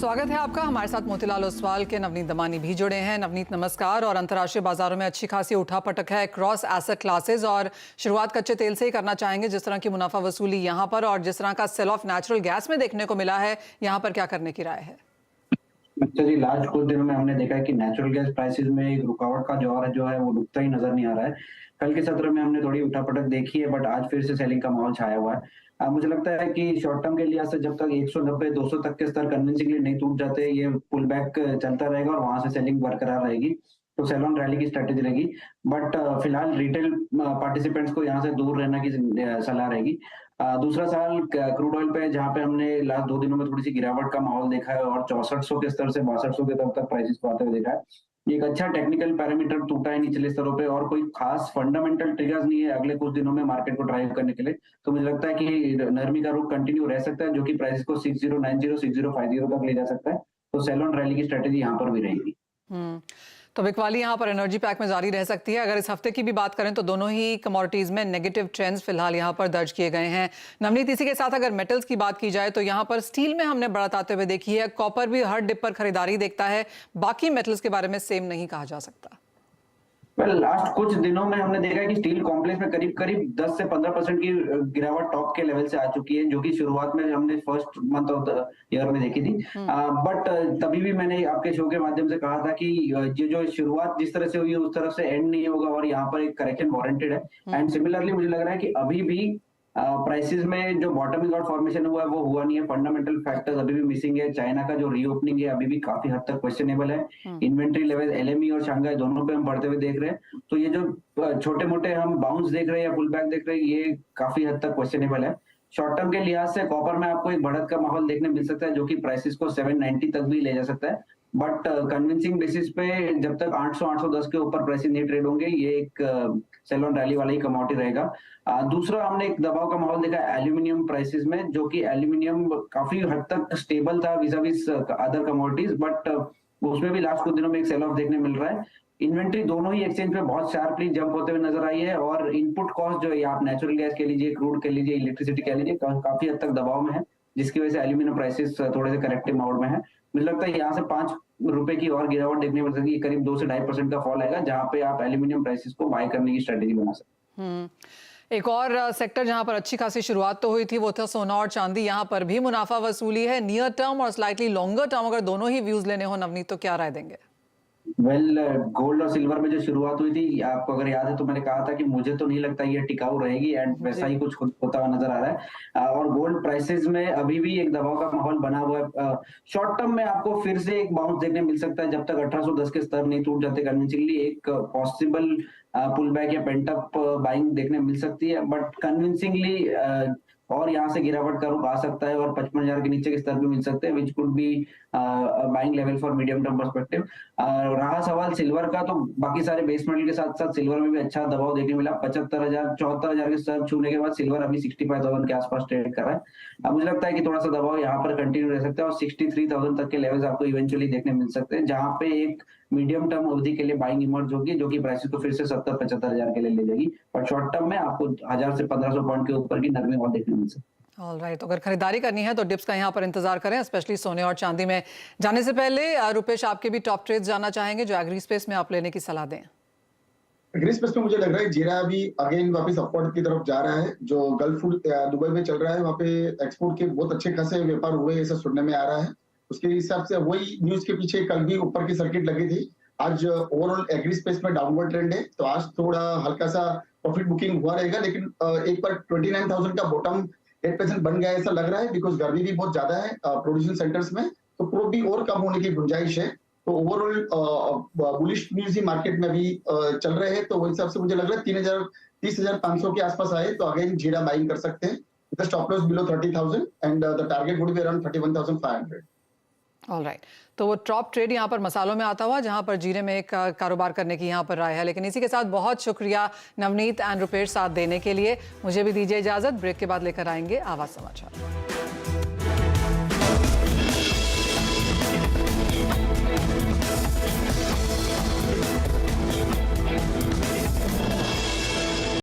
स्वागत है आपका। हमारे साथ मोतीलाल ओसवाल के नवनीत दमानी भी जुड़े हैं। नवनीत नमस्कार। और अंतर्राष्ट्रीय बाजारों में अच्छी खासी उठापटक है क्रॉस एसेट क्लासेस, और शुरुआत कच्चे तेल से ही करना चाहेंगे। जिस तरह की मुनाफा वसूली यहाँ पर और जिस तरह का सेल ऑफ नेचुरल गैस में देखने को मिला है, यहाँ पर क्या करने की राय है? अच्छा जी, लास्ट कुछ दिनों में हमने देखा है कि नेचुरल गैस प्राइसेस में एक रुकावट का दौर जो है वो रुकता ही नजर नहीं आ रहा है। कल के सत्र में हमने थोड़ी उठापटक देखी है, बट आज फिर से सेलिंग का माहौल छाया हुआ है। मुझे लगता है कि शॉर्ट टर्म के लिहाज से जब तक 190-200 तक के स्तर कन्विंसिंगली नहीं टूट जाते, ये पुल बैक चलता रहेगा और वहां से सेलिंग बरकरार रहेगी। तो सेल ऑन रैली की स्ट्रेटेजी रहेगी, बट फिलहाल रिटेल पार्टिसिपेंट्स को यहाँ से दूर रहने की सलाह रहेगी। दूसरा सवाल क्रूड ऑयल पे, जहाँ पे हमने लास्ट 2 दिनों में थोड़ी सी गिरावट का माहौल देखा है और 6400 के स्तर से 6200 के स्तर तक प्राइसेस को आते हुए देखा है। ये एक अच्छा टेक्निकल पैरामीटर टूटा है निचले स्तरों पे और कोई खास फंडामेंटल ट्रिगर्स नहीं है अगले कुछ दिनों में मार्केट को ड्राइव करने के लिए। तो मुझे लगता है कि नरमी का रुख कंटिन्यू रह सकता है, जो कि प्राइसेस को 6090 6050 तक ले जा सकता है। तो सेल ऑन रैली की स्ट्रेटेजी यहाँ पर भी रहेगी। तो बिकवाली यहाँ पर एनर्जी पैक में जारी रह सकती है। अगर इस हफ्ते की भी बात करें तो दोनों ही कमोडिटीज में नेगेटिव ट्रेंड्स फिलहाल यहाँ पर दर्ज किए गए हैं। नवनीत, इसी के साथ अगर मेटल्स की बात की जाए तो यहाँ पर स्टील में हमने बढ़त आते हुए देखी है। कॉपर भी हर डिप पर खरीदारी देखता है। बाकी मेटल्स के बारे में सेम नहीं कहा जा सकता। लास्ट कुछ दिनों में हमने देखा है कि स्टील कॉम्प्लेक्स में करीब करीब 10 से 15% की गिरावट टॉप के लेवल से आ चुकी है, जो कि शुरुआत में हमने first month of the year में देखी थी। बट तभी भी मैंने आपके शो के माध्यम से कहा था कि ये जो शुरुआत जिस तरह से हुई है उस तरफ से एंड नहीं होगा और यहाँ पर एक करेक्शन वारंटेड है। एंड सिमिलरली मुझे लग रहा है कि अभी भी प्राइसेस में जो बॉटमिंग आउट फॉर्मेशन हुआ है वो हुआ नहीं है। फंडामेंटल फैक्टर्स अभी भी मिसिंग है। चाइना का जो रीओपनिंग है अभी भी काफी हद तक क्वेश्चनेबल है। इन्वेंट्री लेवल एलएमई और शंघाई दोनों पे हम बढ़ते हुए देख रहे हैं। तो ये जो छोटे मोटे हम बाउंस देख रहे हैं या पुल बैक देख रहे हैं, ये काफी हद तक क्वेश्चनेबल है। शॉर्ट टर्म के लिहाज से कॉपर में आपको एक बढ़त का माहौल देखने मिल सकता है, जो कि प्राइसेस को 790 तक भी ले जा सकता है। बट कन्विंसिंग बेसिस पे जब तक 800-810 के ऊपर प्राइसेस नहीं ट्रेड होंगे, ये एक सेल ऑन रैली वाला ही कमोडिटी रहेगा। दूसरा, हमने एक दबाव का माहौल देखा एल्यूमिनियम प्राइसेस में, जो कि एल्यूमिनियम काफी हद तक स्टेबल था विज़ अदर कमोडिटीज, बट उसमें भी लास्ट कुछ दिनों में एक सेल ऑफ देखने मिल रहा है। इन्वेंट्री दोनों ही एक्सचेंज पे बहुत शार्पली जंप होते हुए नजर आई है और इनपुट कॉस्ट जो है, आप नेचुरल गैस कह लीजिए, क्रूड कह लीजिए, इलेक्ट्रिसिटी कह लीजिए, काफी हद तक दबाव में है, जिसकी वजह से एल्यूमिनियम प्राइसेस थोड़े से करेक्टिव मोड में है। मुझे लगता है यहाँ से 5 रुपए की और गिरावट देखने मिल सकती है। करीब 2 से 2.5% का फॉल आएगा, जहां पे आप एल्यूमिनियम प्राइसेस को बाय करने की स्ट्रेटेजी बना सकते हैं। एक और सेक्टर जहां पर अच्छी खासी शुरुआत तो हुई थी वो था सोना और चांदी। यहाँ पर भी मुनाफा वसूली है। नियर टर्म और स्लाइटली लॉन्गर टर्म अगर दोनों ही व्यूज लेने हो नवनीत, तो क्या राय देंगे? गोल्ड और सिल्वर में जो शुरुआत हुई थी, आपको अगर याद है तो मैंने कहा था कि मुझे तो नहीं लगता ये टिकाऊ रहेगी, एंड वैसा ही कुछ होता हुआ नजर आ रहा है। और गोल्ड प्राइसेस में अभी भी एक दबाव का माहौल बना हुआ है। शॉर्ट टर्म में आपको फिर से एक बाउंस देखने मिल सकता है, जब तक 1810 के स्तर नहीं टूट जाते कन्विंसिंगली। एक पॉसिबल पुल बैक या पेंटअप बाइंग देखने मिल सकती है, बट कन्विंसिंगली और यहाँ से गिरावट का रुख आ सकता है और 55,000 के नीचे के स्तर भी मिल सकते हैं, which could be buying level for medium term perspective. रहा सवाल सिल्वर का, तो बाकी सारे बेस मेटल के साथ साथ सिल्वर में भी अच्छा दबाव देखने मिला। 75,000 74,000 के स्तर छूने के बाद सिल्वर अभी 65,000 के आसपास ट्रेड कर रहा है। अब मुझे लगता है कि थोड़ा सा दबाव यहाँ पर कंटिन्यू रह सकता है और 63,000 तक के लेवल्स आपको इवेंचुअली देखने मिल सकते हैं, जहां पे एक मीडियम टर्म अवधि के लिए बाइंग इमर्ज होगी, जो कि प्राइसेस को फिर से 70-75,000 के लिए ले जाएगी। और शॉर्ट टर्म में आपको 1000 से 1500 पॉइंट के ऊपर की नरमी और देखने मिल सकती है। ऑलराइट, अगर खरीदारी करनी है तो डिप्स का यहाँ पर इंतजार करें, स्पेशली सोने और चांदी में। जाने से पहले रुपेश, आपके भी टॉप ट्रेड्स जानना चाहेंगे जो एग्री स्पेस में आप लेने की सलाह दें। एग्री स्पेस में मुझे लग रहा है जीरा अभी अगेन वापस अपवर्ड की तरफ जा रहा है। जो गल्फ दुबई में चल रहा है, वहाँ पे एक्सपोर्ट के बहुत अच्छे खासे व्यापार हुए ऐसा सुनने में आ रहा है। उसके हिसाब से वही न्यूज के पीछे कल भी ऊपर की सर्किट लगी थी। आज ओवरऑल एग्री स्पेस में डाउनवर्ड ट्रेंड है, तो आज थोड़ा हल्का सा प्रॉफिट बुकिंग हुआ रहेगा, लेकिन एक बार 29,000 का बॉटम 8% बन गया ऐसा लग रहा है, बिकॉज गर्मी भी बहुत ज्यादा है प्रोड्यूसिंग सेंटर्स में, तो प्रो भी और कम होने की गुंजाइश है। तो ओवरऑल बुलिश न्यूज ही मार्केट में भी चल रहे हैं। तो वो हिसाब से मुझे लग रहा है 30,500 के आसपास आए तो अगेन जीरा बाइंग कर सकते हैं। The stop loss below 30,000 and the target would be around 31,500। Alright, तो वो टॉप ट्रेड यहाँ पर मसालों में आता हुआ, जहाँ पर जीरे में एक कारोबार करने की यहाँ पर राय है। लेकिन इसी के साथ बहुत शुक्रिया नवनीत एंड रुपेश साथ देने के लिए। मुझे भी दीजिए इजाजत। ब्रेक के बाद लेकर आएंगे आवाज समाचार।